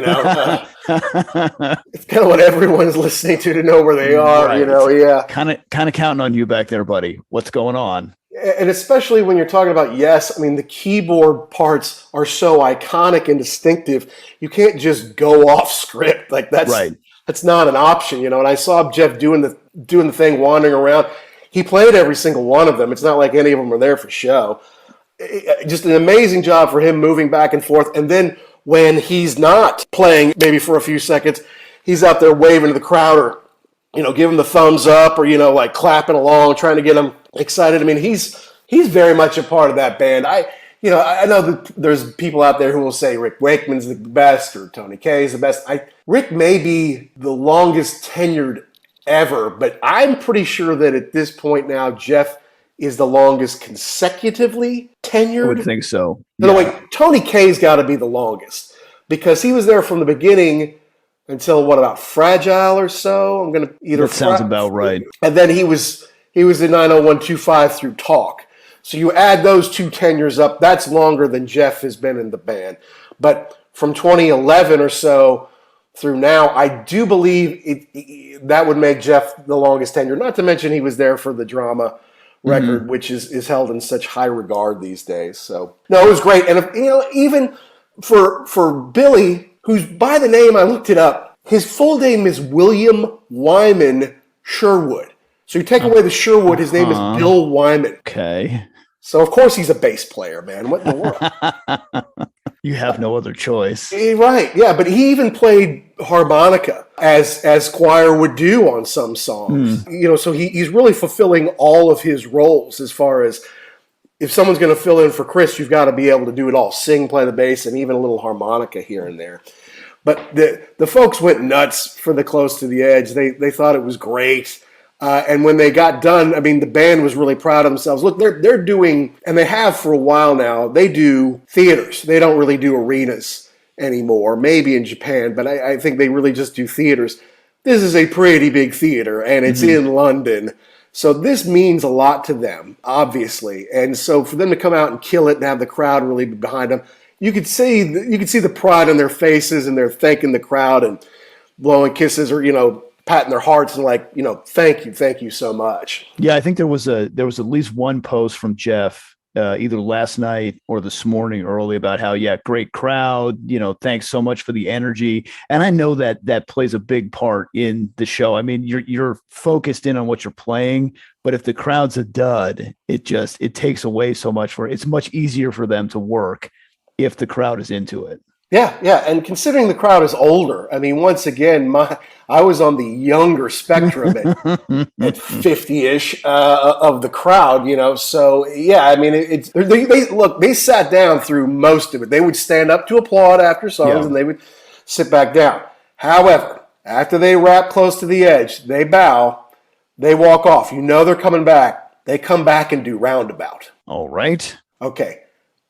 kind of what everyone's listening to know where they are, right. Yeah. Kind of counting on you back there, buddy. What's going on? And especially when you're talking about Yes, I mean, the keyboard parts are so iconic and distinctive. You can't just go off script. Like that's not an option, And I saw Jeff doing the thing, wandering around. He played every single one of them. It's not like any of them were there for show. Just an amazing job for him moving back and forth. And then when he's not playing, maybe for a few seconds, he's out there waving to the crowd or, giving the thumbs up or, like clapping along, trying to get them excited. I mean, he's very much a part of that band. I know that there's people out there who will say Rick Wakeman's the best or Tony Kaye's the best. Rick may be the longest tenured ever, but I'm pretty sure that at this point now, Jeff is the longest consecutively tenured. I would think so. No, wait, Tony Kaye's got to be the longest because he was there from the beginning until about Fragile or so. I'm going to either. That sounds about right. And then he was in 90125 through Talk. So you add those two tenures up, that's longer than Jeff has been in the band. But from 2011 or so through now, I do believe that would make Jeff the longest tenure. Not to mention he was there for the Drama record, which is held in such high regard these days. So no, it was great. And even for Billy, who's by the name, I looked it up, his full name is William Wyman Sherwood. So you take away the Sherwood, his name is Bill Wyman. Okay. So of course he's a bass player, man. What in the world? You have no other choice. Right, yeah, but he even played harmonica as Squire would do on some songs. So he's really fulfilling all of his roles as far as if someone's going to fill in for Chris, you've got to be able to do it all, sing, play the bass, and even a little harmonica here and there. But the folks went nuts for the Close to the Edge. They thought it was great. And when they got done, I mean, the band was really proud of themselves. Look, they're doing, and they have for a while now, they do theaters. They don't really do arenas anymore, maybe in Japan, but I think they really just do theaters. This is a pretty big theater, and it's in London. So this means a lot to them, obviously. And so for them to come out and kill it and have the crowd really be behind them, you could see the pride in their faces, and they're thanking the crowd and blowing kisses or, patting their hearts and thank you so much. Yeah, I think there was at least one post from Jeff either last night or this morning early about how great crowd, thanks so much for the energy. And I know that plays a big part in the show. I mean, you're focused in on what you're playing, but if the crowd's a dud, it takes away so much it's much easier for them to work if the crowd is into it. Yeah, and considering the crowd is older, I mean, once again, I was on the younger spectrum at 50-ish of the crowd, So yeah, I mean, they sat down through most of it. They would stand up to applaud after songs, and they would sit back down. However, after they wrap Close to the Edge, they bow, they walk off. They're coming back. They come back and do Roundabout. All right. Okay.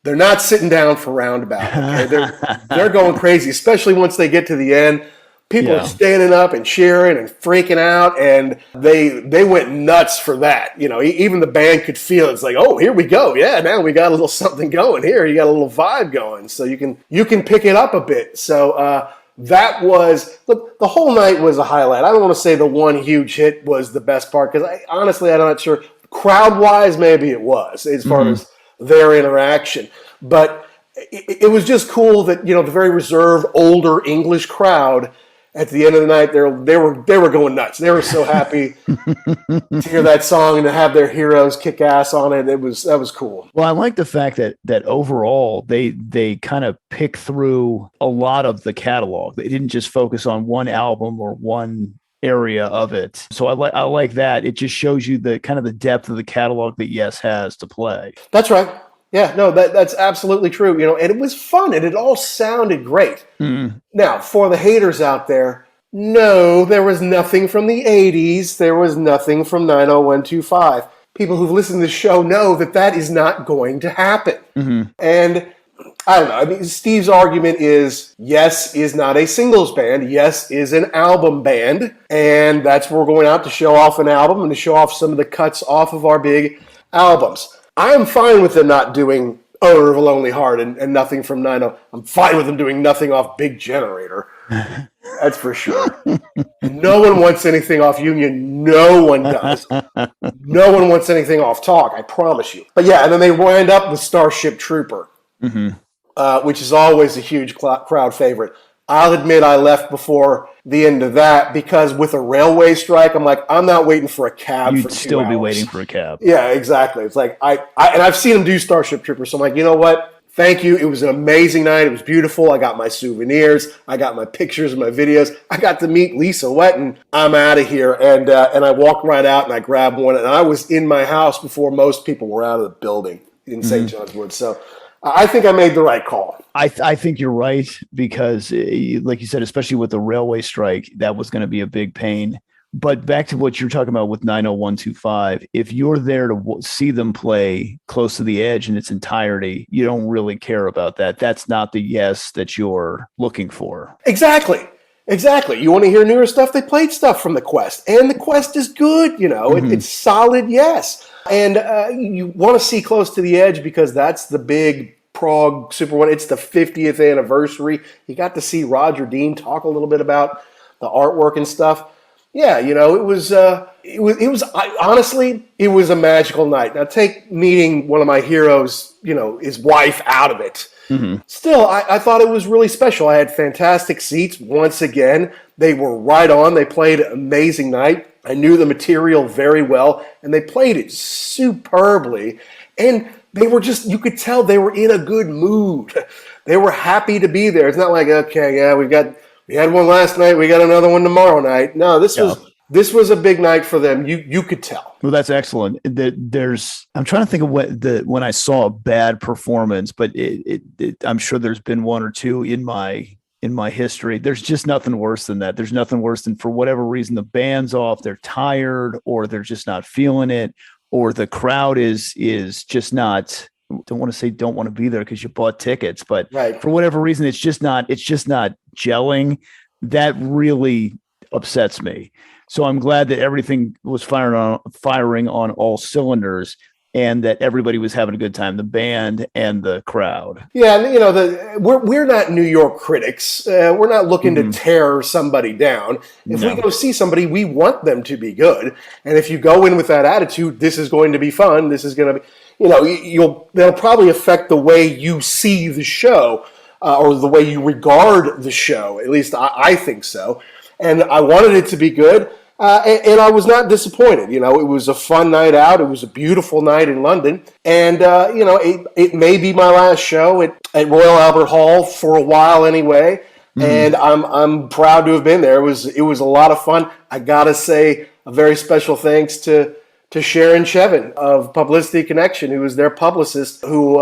They're not sitting down for Roundabout. Okay? They're going crazy, especially once they get to the end. People are standing up and cheering and freaking out, and they went nuts for that. Even the band could feel it. It's like, oh, here we go. Yeah, now we got a little something going here. You got a little vibe going, so you can pick it up a bit. So that was the whole night was a highlight. I don't want to say the one huge hit was the best part because I'm not sure. Crowd wise, maybe it was as far as their interaction, but it was just cool that the very reserved older English crowd at the end of the night they were going nuts. They were so happy to hear that song and to have their heroes kick ass on it. That was cool. Well, I like the fact that overall they kind of pick through a lot of the catalog. They didn't just focus on one album or one area of it. So I like that. It just shows you the kind of the depth of the catalog that Yes has to play. That's right. Yeah, no, that's absolutely true. And it was fun and it all sounded great. Now, for the haters out there, no, there was nothing from the 80s. There was nothing from 90125. people who've listened to this show know that is not going to happen. Mm-hmm. And I don't know. I mean, Steve's argument is Yes is not a singles band. Yes is an album band. And that's where we're going out to show off an album and to show off some of the cuts off of our big albums. I am fine with them not doing Owner of a Lonely Heart and nothing from 9/0. I'm fine with them doing nothing off Big Generator. That's for sure. No one wants anything off Union. No one does. No one wants anything off Talk, I promise you. But yeah, and then they wind up with Starship Trooper, which is always a huge crowd favorite. I'll admit I left before the end of that because with a railway strike, I'm like, I'm not waiting for a cab for 2 hours. You'd still be waiting for a cab. Yeah, exactly. It's like, and I've seen them do Starship Trooper, so I'm like, you know what? Thank you. It was an amazing night. It was beautiful. I got my souvenirs. I got my pictures and my videos. I got to meet Lisa Wetton. I'm out of here. And I walked right out and I grabbed one. And I was in my house before most people were out of the building in St. John's Wood. So I think I made the right call. I think you're right because, like you said, especially with the railway strike, that was going to be a big pain. But back to what you're talking about with 90125, if you're there to see them play Close to the Edge in its entirety, you don't really care about that. That's not the Yes that you're looking for. Exactly. You want to hear newer stuff? They played stuff from the Quest, and the Quest is good. You know, it's solid. Yes, and you want to see Close to the Edge because that's the big prog super one. It's the 50th anniversary. You got to see Roger Dean talk a little bit about the artwork and stuff. Yeah, you know, it was honestly, it was a magical night. Now take meeting one of my heroes, you know, his wife out of it. Still, I thought it was really special. I had fantastic seats once again. They were right on. They played an amazing night. I knew the material very well, and they played it superbly. And they were just, you could tell they were in a good mood. They were happy to be there. It's not like, okay, yeah, we had one last night, we got another one tomorrow night. No, this was a big night for them. You could tell. Well, that's excellent. I'm trying to think of when I saw a bad performance, but I'm sure there's been one or two in my history. There's just nothing worse than that. There's nothing worse than, for whatever reason, the band's off, they're tired, or they're just not feeling it, or the crowd is just not. Don't want to be there because you bought tickets, but for whatever reason, it's just not gelling. That really upsets me. So I'm glad that everything was firing on all cylinders, and that everybody was having a good time, the band and the crowd. Yeah, and you know, we're not New York critics. We're not looking to tear somebody down. If we go see somebody, we want them to be good. And if you go in with that attitude, this is going to be fun. This is going to be, you know, that'll probably affect the way you see the show or the way you regard the show. At least I think so. And I wanted it to be good. And I was not disappointed. You know, it was a fun night out. It was a beautiful night in London. And, you know, it may be my last show at Royal Albert Hall for a while anyway. And I'm proud to have been there. It was a lot of fun. I got to say a very special thanks to Sharon Chevin of Publicity Connection, who was their publicist, who,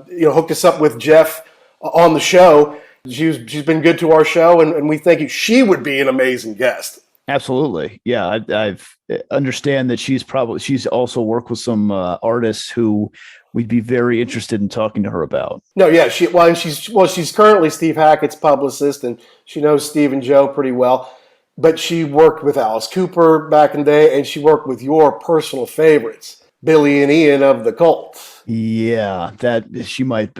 you know, hooked us up with Jeff on the show. She's been good to our show, and we think she would be an amazing guest. Absolutely. Yeah. I've understand that she's also worked with some artists who we'd be very interested in talking to her about. No, yeah. She's currently Steve Hackett's publicist, and she knows Steve and Joe pretty well, but she worked with Alice Cooper back in the day, and she worked with your personal favorites, Billy and Ian of the Cult. Yeah, that she might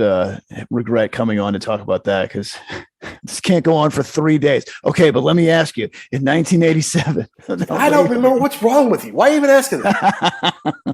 regret coming on to talk about that, because this can't go on for 3 days. Okay, but let me ask you, in 1987. I don't remember. What's wrong with you? Why are you even asking that?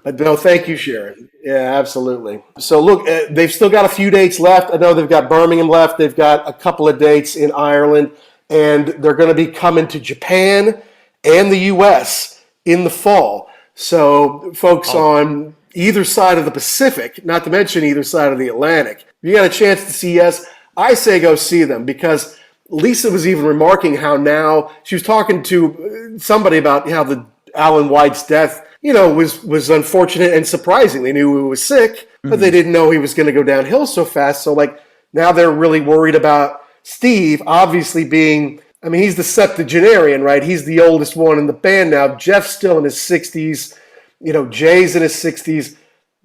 But no, thank you, Sharon. Yeah, absolutely. So look, they've still got a few dates left. I know they've got Birmingham left. They've got a couple of dates in Ireland, and they're going to be coming to Japan and the U.S. in the fall. So folks on either side of the Pacific, not to mention either side of the Atlantic, if you got a chance to see us, I say go see them, because Lisa was even remarking how now she was talking to somebody about how the Alan White's death, you know, was unfortunate and surprising. They knew he was sick, but they didn't know he was going to go downhill so fast. So like now they're really worried about Steve, obviously being, I mean, he's the septuagenarian, right? He's the oldest one in the band now. Jeff's still in his 60s. Jay's in his 60s,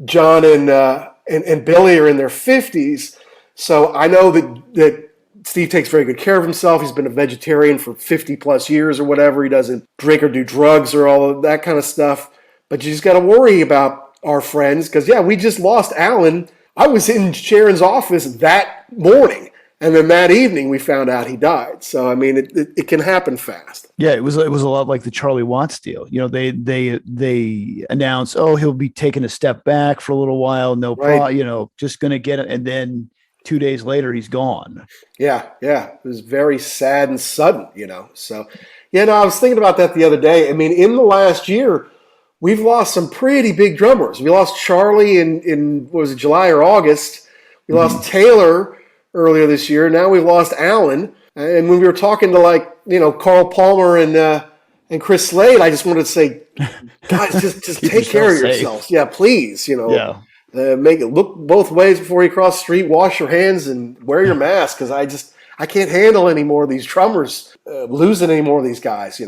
John and Billy are in their 50s. So I know that Steve takes very good care of himself. He's been a vegetarian for 50 plus years or whatever. He doesn't drink or do drugs or all of that kind of stuff. But you just got to worry about our friends because, we just lost Alan. I was in Sharon's office that morning. And then that evening, we found out he died. So, I mean, it can happen fast. Yeah, it was a lot like the Charlie Watts deal. They announced, he'll be taking a step back for a little while. No problem. Just going to get it. And then 2 days later, he's gone. Yeah. It was very sad and sudden, So, I was thinking about that the other day. I mean, in the last year, we've lost some pretty big drummers. We lost Charlie in was it July or August? We lost Taylor earlier this year. Now we've lost Alan. And when we were talking to Carl Palmer and Chris Slade, I just wanted to say, guys, just take care of yourselves. Yeah, please. Make it look both ways before you cross the street. Wash your hands and wear your mask because I can't handle any more of these drummers losing any more of these guys.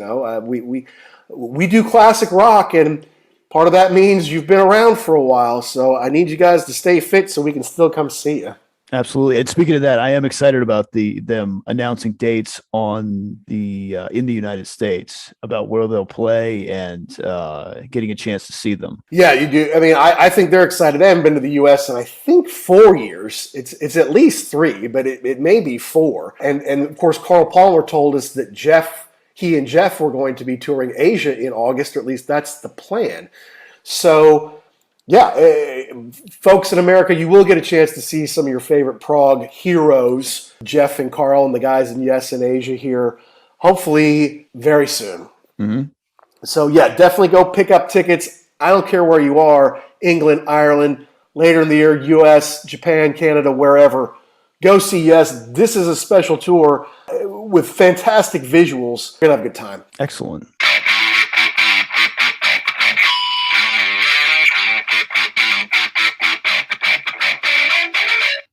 We do classic rock, and part of that means you've been around for a while. So I need you guys to stay fit so we can still come see you. Absolutely. And speaking of that, I am excited about them announcing dates on in the United States about where they'll play and getting a chance to see them. Yeah, you do. I mean, I think they're excited. They haven't been to the U.S. in I think 4 years. It's at least 3, but it may be 4. And of course, Carl Palmer told us that he and Jeff were going to be touring Asia in August, or at least that's the plan. So, folks in America, you will get a chance to see some of your favorite prog heroes, Jeff and Carl and the guys in Yes in Asia here, hopefully very soon. Mm-hmm. So, definitely go pick up tickets. I don't care where you are, England, Ireland, later in the year, U.S., Japan, Canada, wherever. Go see Yes. This is a special tour with fantastic visuals. You're going to have a good time. Excellent.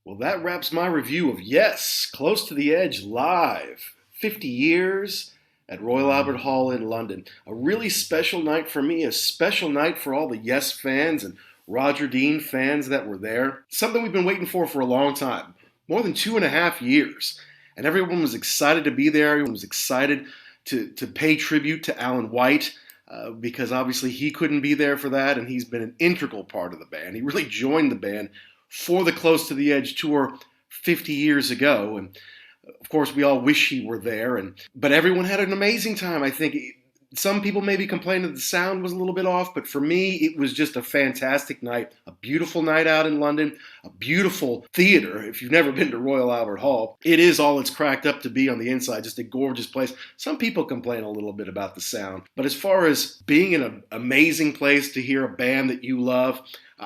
Well, that wraps my review of Yes, Close to the Edge live. 50 years at Royal Albert Hall in London. A really special night for me, a special night for all the Yes fans and Roger Dean fans that were there. Something we've been waiting for a long time, more than 2.5 years. And everyone was excited to be there. Everyone was excited to pay tribute to Alan White because obviously he couldn't be there for that, and he's been an integral part of the band. He really joined the band for the Close to the Edge tour 50 years ago. And of course, we all wish he were there. But everyone had an amazing time. I think some people maybe complained that the sound was a little bit off, but for me, it was just a fantastic night. A beautiful night out in London, a beautiful theater. If you've never been to Royal Albert Hall, it is all it's cracked up to be on the inside, just a gorgeous place. Some people complain a little bit about the sound, but as far as being in an amazing place to hear a band that you love,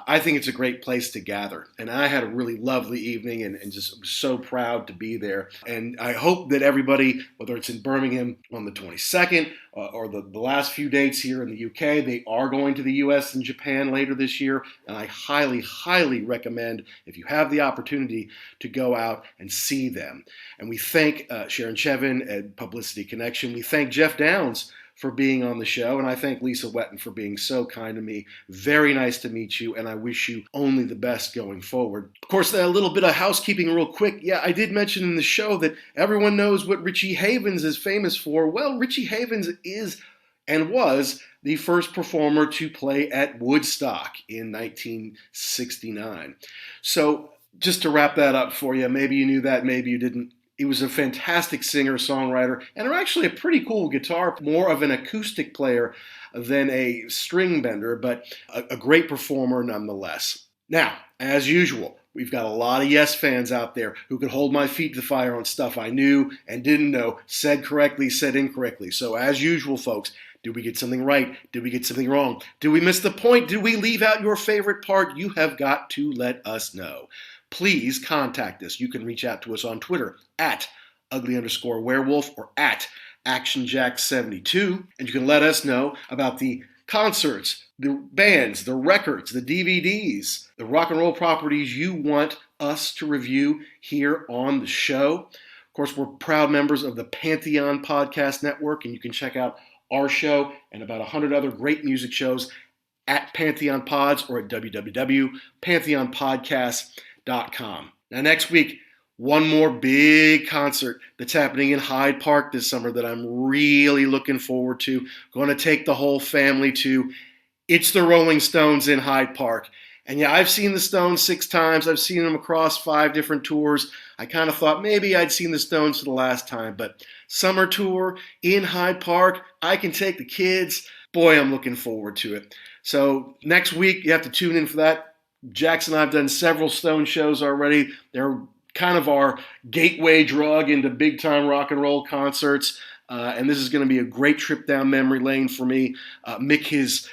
I think it's a great place to gather. And I had a really lovely evening and just was so proud to be there. And I hope that everybody, whether it's in Birmingham on the 22nd or the last few dates here in the UK, they are going to the US and Japan later this year. And I highly, highly recommend, if you have the opportunity, to go out and see them. And we thank Sharon Chevin at Publicity Connection. We thank Jeff Downs for being on the show, and I thank Lisa Wetton for being so kind to me. Very nice to meet you, and I wish you only the best going forward. Of course, a little bit of housekeeping real quick. Yeah, I did mention in the show that everyone knows what Richie Havens is famous for. Well, Richie Havens is and was the first performer to play at Woodstock in 1969. So just to wrap that up for you, maybe you knew that, maybe you didn't. He was a fantastic singer-songwriter and actually a pretty cool guitar, more of an acoustic player than a string bender, but a great performer nonetheless. Now, as usual, we've got a lot of Yes fans out there who could hold my feet to the fire on stuff I knew and didn't know, said correctly, said incorrectly. So as usual, folks, did we get something right? Did we get something wrong? Did we miss the point? Did we leave out your favorite part? You have got to let us know. Please contact us. You can reach out to us on Twitter at ugly_werewolf or at actionjack72. And you can let us know about the concerts, the bands, the records, the DVDs, the rock and roll properties you want us to review here on the show. Of course, we're proud members of the Pantheon Podcast Network, and you can check out our show and about 100 other great music shows at Pantheon Pods or at www.pantheonpodcast.com. Now, next week, one more big concert that's happening in Hyde Park this summer that I'm really looking forward to. Going to take the whole family to. It's the Rolling Stones in Hyde Park. And yeah, I've seen the Stones 6 times. I've seen them across 5 different tours. I kind of thought maybe I'd seen the Stones for the last time. But summer tour in Hyde Park, I can take the kids. Boy, I'm looking forward to it. So next week, you have to tune in for that. Jackson and I have done several Stone shows already. They're kind of our gateway drug into big-time rock and roll concerts. And this is going to be a great trip down memory lane for me. Mick has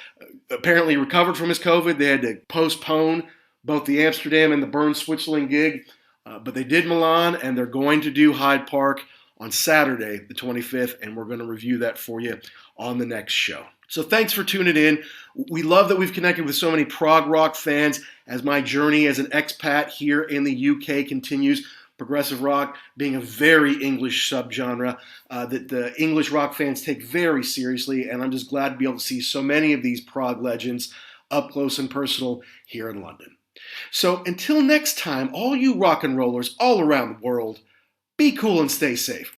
apparently recovered from his COVID. They had to postpone both the Amsterdam and the Bern, Switzerland gig. But they did Milan, and they're going to do Hyde Park on Saturday, the 25th, and we're going to review that for you on the next show. So thanks for tuning in. We love that we've connected with so many prog rock fans as my journey as an expat here in the UK continues. Progressive rock being a very English subgenre that the English rock fans take very seriously, and I'm just glad to be able to see so many of these prog legends up close and personal here in London. So until next time, all you rock and rollers all around the world, be cool and stay safe.